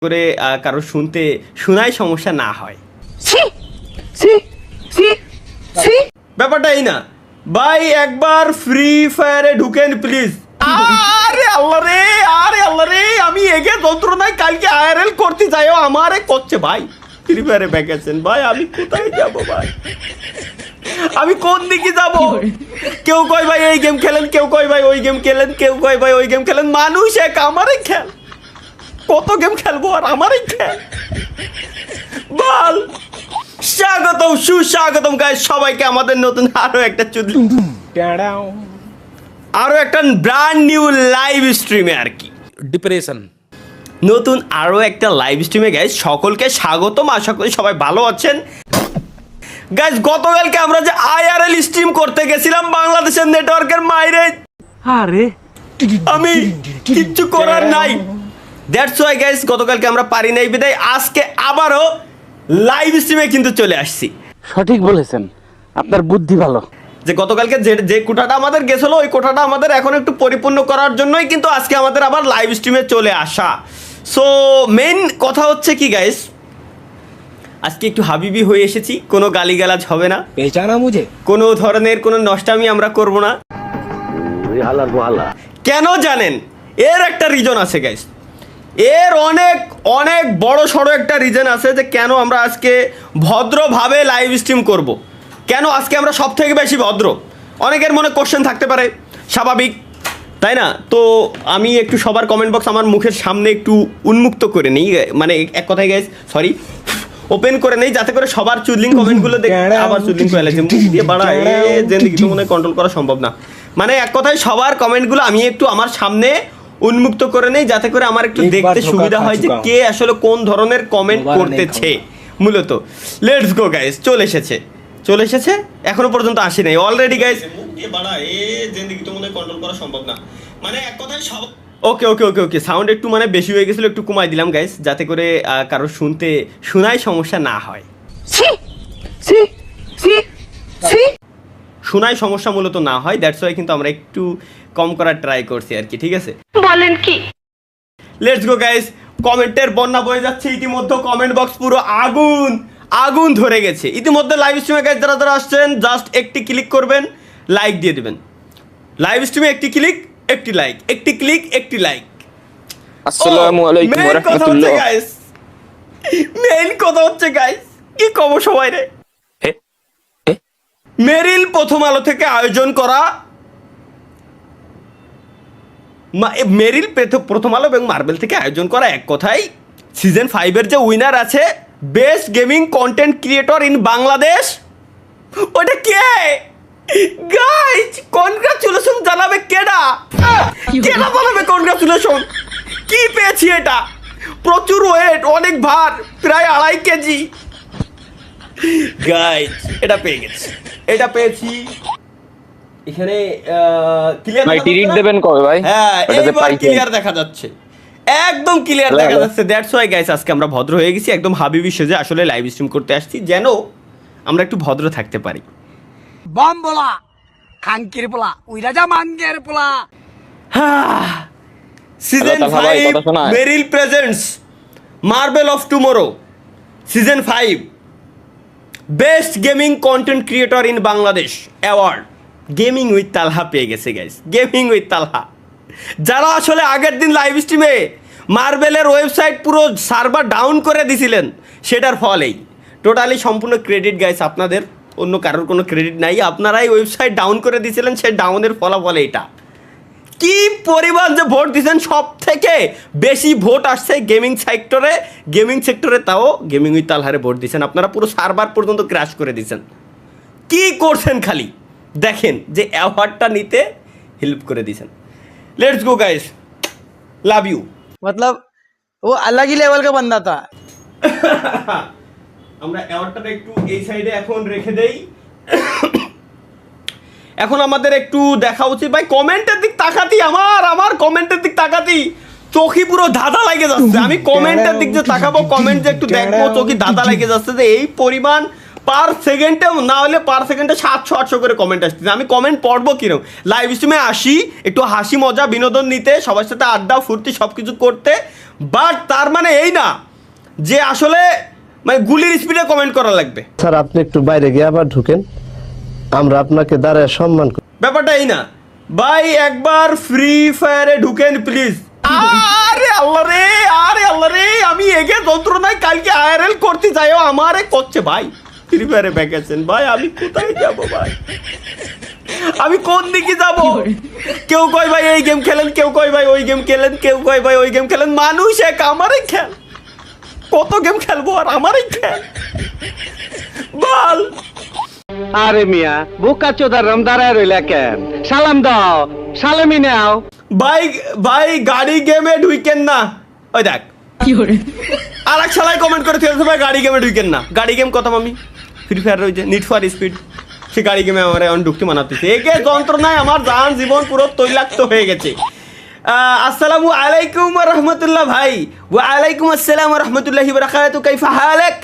করে কারো শোনায় সমস্যা না হয়। ব্যাপারটা এই না ভাই, একবার ফ্রি ফায়ারে ঢুকেন প্লিজ। আরে আল্লাহ রে, আমি এগে যন্ত্রণায় কালকে আইআরএল করতে যাইও আমারে করছে ভাই। ফ্রি ফায়ারে ব্যাকেছেন ভাই, আমি কোথায় যাব ভাই, আমি কোন দিকে যাব? কেউ কয় ভাই এই গেম খেলেন, কেউ কয় ভাই ওই গেম খেলেন, কেউ কয় ভাই ওই গেম খেলেন। মানুষ এক, আমারই খেল, কত গেম খেলবো আর আমারই খেল বল। স্বাগতম, সুস্বাগতম গাইস সবাইকে আমাদের নতুন আরো একটা ব্র্যান্ড নিউ লাইভ স্ট্রিমে আর কি ডিপ্রেশন নতুন আরো একটা লাইভ স্ট্রিমে গাইস সকলকে স্বাগতম। আশা করি সবাই ভালো আছেন গাইস। গতকালকে আমরা যে আইআরএল স্ট্রিম করতে গেছিলাম বাংলাদেশের নেটওয়ার্কের মাইরে, আরে আমি কিচ্ছু করার নাই, দ্যাটস ওয়াই গাইস গতকালকে আমরা পারি নাই বিদায় আজকে আবারও লাইভ স্ট্রিমে কিন্তু চলে আসছি। সঠিক বলেছেন, আপনার বুদ্ধি ভালো। যে গতকালকে যে কোটাটা আমাদের গেছিল ওই কোটাটা আমাদের এখন একটু পরিপূর্ণ করার জন্যই কিন্তু আজকে আমাদের আবার লাইভ স্ট্রিমে চলে আসা। সো মেইন কথা হচ্ছে কি গাইস, আজকে একটু হাবিবি হয়ে এসেছি, কোনো গালিগালাজ হবে না, কোনো ধরনের কোনো নষ্টামি আমরা করব না। কেন জানেন? এর একটা রিজন আছে গাইস, এর অনেক অনেক বড় সড়ো একটা রিজন আছে যে কেন আমরা আজকে ভদ্রভাবে লাইভ স্ট্রিম করব। কেন আজকে আমরা সব থেকে বেশি ভদ্র? অনেকের মনে কোশ্চেন থাকতে পারে, স্বাভাবিক তাই না? তো আমি একটু সবার কমেন্ট বক্স আমার মুখের সামনে একটু উন্মুক্ত করে নিই, মানে এক কথায় গাইস সরি ওপেন করে নেই, যাতে করে সবার চুদলিং কমেন্টগুলো দেখে আবার চুদলিং করে লাগছে মুখ দিয়ে বাড়া জিন্দেগি তো মনে কন্ট্রোল করা সম্ভব না। মানে এক কথায় সবার কমেন্টগুলো আমি একটু আমার সামনে উন্মুক্ত করে নেই, যাতে করে আমার একটু দেখতে সুবিধা হয় যে কে আসলে কোন ধরনের কমেন্ট করতেছে মূলত। লেটস গো গাইস, চলে এসেছে এখনো পর্যন্ত আসে নাই অলরেডি গাইস। জিন্দেগি তো মনে কন্ট্রোল করা সম্ভব না, মানে এক কথায় সব ওকে সাউন্ড একটু মানে বেশি হয়ে গেছিল, একটু কমাই দিলাম গাইস, যাতে করে কারো শোনায় সমস্যা না হয়। শোনায় সমস্যা মূলত না হয়, দ্যাটস ওয়াই কিন্তু আমরা একটু কম করার ট্রাই করছি আর কি, ঠিক আছে? বলেন কি? লেটস গো গাইস, কমেন্টের বন্যা বয়ে যাচ্ছে ইতিমধ্যে, কমেন্ট বক্স পুরো আগুন ধরে গেছে ইতিমধ্যে। লাইভ স্ট্রিমে গাইস যারা আসছেন জাস্ট একটি ক্লিক করবেন, লাইক দিয়ে দিবেন। লাইভ স্ট্রিমে একটি ক্লিক একটি লাইক, একটি ক্লিক একটি লাইক। আসসালামু আলাইকুম ওয়া রাহমাতুল্লাহ। গাইস মেইন কথা হচ্ছে গাইস, কি কব সবাই রে, মেরিল প্রথম আলো থেকে আয়োজন করা, মেরিল প্রথম আলো এবং মার্বেল থেকে আয়োজন করা এক কথায় সিজন 5 এর যে উইনার আছে best gaming content creator in Bangladesh, ওটা কে গাইস? কনগ্রাচুলেশন জানাবে কেডা জানাবে কনগ্রাচুলেশন? কি পেয়েছি এটা? প্রচুর ওয়েট, অনেক ভার, প্রায় 2.5 কেজি গাইস। এটা পেয়েছি এখানে ক্লিয়ার ভাই টিরিট দেবেন কবে ভাই? হ্যাঁ এইবার ক্লিয়ার দেখা যাচ্ছে, একদম ক্লিয়ার দেখা যাচ্ছে। দ্যাটস ওয়াই গাইস আজকে আমরা ভদ্র হয়ে গেছি, একদম হাবিবি সেজে আসলে লাইভ স্ট্রিম করতে আসছি, যেন আমরা একটু ভদ্র থাকতে পারি। বম বলা খানকির পোলা ওই রাজা মানগের পোলা। Season 5 Meril presents marvel of tomorrow season 5 best gaming content creator in Bangladesh award gaming with Talha পেয়ে গেছে গাইস। গেমিং উইথ তালহা, যারা আসলে আগের দিন লাইভ স্ট্রিমে মার্বেলের ওয়েবসাইট পুরো সার্ভার ডাউন করে দিছিলেন, সেটার ফলেই টোটালি সম্পূর্ণ ক্রেডিট গাইস আপনাদের, অন্য কারোর কোনো ক্রেডিট নাই। আপনারাই ওয়েবসাইট ডাউন করে দিয়েছিলেন, সেই ডাউনের ফলাফল এইটা। কি পরিমাণ যে ভোট দিয়েছেন, সব থেকে বেশি ভোট আসছে গেমিং সেক্টরে, তাও গেমিং উইথ তালহারে ভোট দিয়েছেন আপনারা, পুরো সার্ভার পর্যন্ত ক্র্যাশ করে দিয়েছেন। কি করছেন খালি দেখেন, যে অ্যাওয়ার্ডটা নিতে হেল্প করে দিয়েছেন। Let's go guys, love you. मतलब वो अलग ही लेवल का बंदा था। আমরা অ্যাওয়ার্ডটা একটু এই সাইডে এখন রেখে দেই। এখন আমাদের একটু দেখা উচিত ভাই কমেন্টের দিক তাকাতি, আমার কমেন্টের দিক তাকাতি চোখই পুরো ধাঁধা লাগে যাচ্ছে। আমি কমেন্টের দিক যে তাকাবো, কমেন্ট যে একটু দেখবো, চোখই ধাঁধা লেগে যাচ্ছে যে এই পরিমাণ পার সেকেন্ডে না হলে পার সেকেন্ডে 700-800 করে কমেন্ট আসতেছে। আমি কমেন্ট পড়বো কিরকম? লাইভ স্ট্রিমে আসি একটু হাসি মজা বিনোদন নিতে, সবার সাথে আড্ডা ফুর্তি সব কিছু করতে, বাট তার মানে এই না যে আসলে মানে গুলির স্পিডে কমেন্ট করা লাগবে। স্যার আপনি একটু বাইরে গিয়ে আবার ঢুকেন, আমরা আপনাকে দাঁড়ায় সম্মান করি। ব্যাপারটা এই না ভাই, একবার ফ্রি ফায়ারে ঢুকেন প্লিজ। আরে আল্লাহ রে, আমি এগে যন্ত্রণায় কালকে আইআরএল করতে যাইও আমারে করছে ভাই। ফ্রি ফায়ারে ভ্যাকেশন ভাই, আমি কোথায় যাব ভাই, আমি কোন দিকে যাব? কেউ কয় ভাই এই গেম খেলেন, কেউ কয় ভাই ওই গেম খেলেন, কেউ কয় ভাই ওই গেম খেলেন। মানুষ এক, আমারে খেল, কত গেম খেলবো আর আমারে খেল বল। আরে মিয়া বোকা চোদার রম দাঁড়ায় রইলা কেন? সালাম দাও, সালামি নাও। ভাই গাড়ি গেমে ঢুইকেন না। ওই দেখ আর এক শালায় কমেন্ট করে ফেলছে ভাই গাড়ি গেমে ঢুইকেন না। গাড়ি গেম কথা আমি ফ্রি ফায়ার রয়েছে নিড ফর স্পিড, সে গাড়ি গেমে আমার এখন ঢুকতে মানাতেছে। একে যন্ত্রণায় আমার জান জীবন পুরো তৈলাক্ত হয়ে গেছে। আসসালামু আলাইকুম রহমতুল্লাহ ভাই। ওয়া আলাইকুম আসসালাম রহমতুল্লাহি বারাকাতু, কাইফা হালাক?